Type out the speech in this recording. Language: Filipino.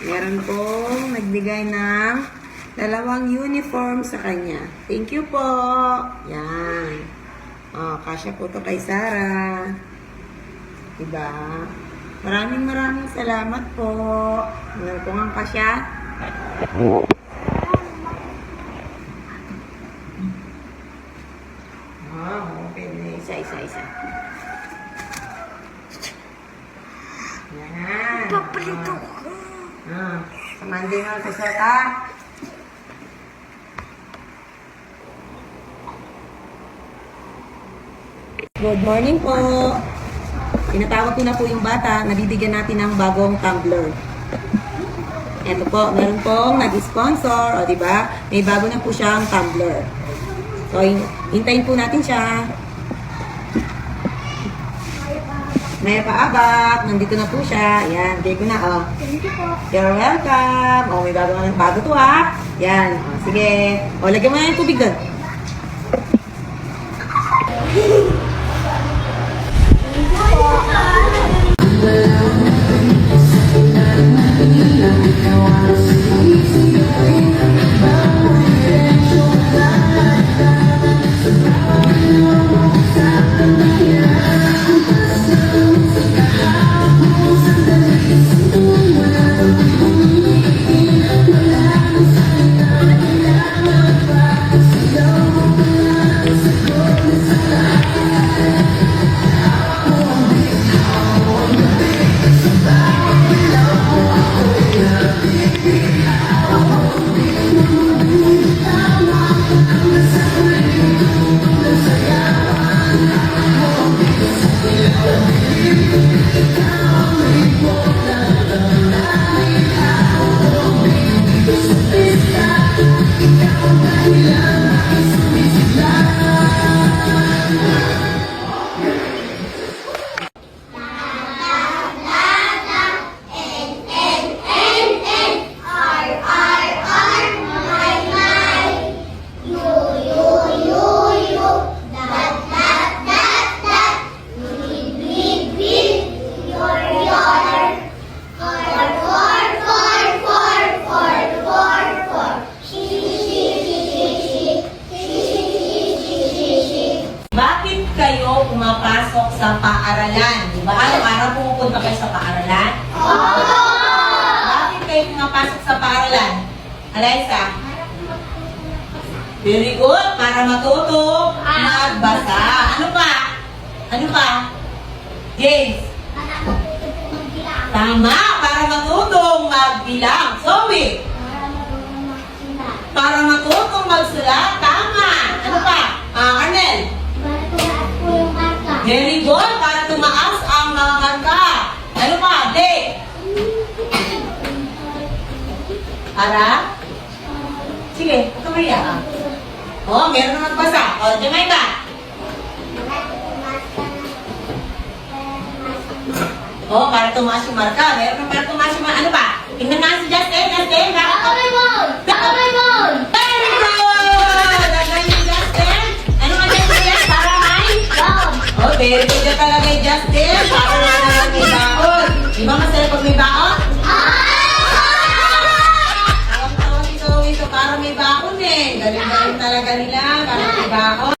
Meron pong nagbigay ng 2 uniform sa kanya. Thank you po. Yan. Oh, kasya po to kay Sarah. Diba? Maraming salamat po. Meron po ang kasya. Oh, open na isa. Yan. Papalito ko. Sa Monday nga sa Sota. Good morning po. Tinatawag ko na po yung bata. Nabibigyan natin ng bagong tumbler. Ito po, meron pong nag-sponsor. O, diba? May bago na po siyang tumbler. So, hintayin po natin siya. May paabak. Nandito na po siya. Ayan, bigay ko na, oh. Thank you po. You're welcome. Oh, may bago to, ha? Yan. Oh, sige. O, lagyan mo na yung tubig doon. Bakit kayo pumapasok sa paaralan? Di ba? Araw-araw pumupunta kayo sa paaralan? Bakit kayo pumapasok sa paaralan? Alaysa? Very good. Para matuto magbasa. Ano pa? James? Tama. Para matutong magbilang. Zoe? Para matutong magsulat. Tama. Ano pa? Arnel? Very good. Para tumaas ang mga marka. Ano pa? Dave? Para? Sige, huwag ka maiyak. Oh, meron na magbasa. O, Jamaica. Oh, para tumaas yung marka. Meron na para tumaas yung marka. Ano pa? Tingnan na si Justin. Very good! Lagay ni Justin. Ano nga Justin? Para may? Oh, very good na talaga yung Justin. Para na naman may baon. Di ba masaya pag may baon?